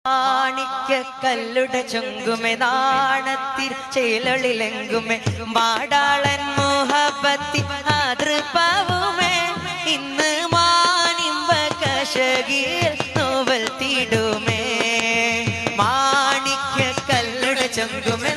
മാണിക്കല്ലുടെ ചൊങ്കുമെ നാണത്തിൽ ചേലൊളിലെങ്കുമെ മാടാളൻ മോഹബത്തി ആതൃപാവുമേ ഇന്ന് മാനിമ്പ കശകീർ നോവൽ തീടുമേ മാണിക്കല്ലുടെ ചൊങ്കുമെ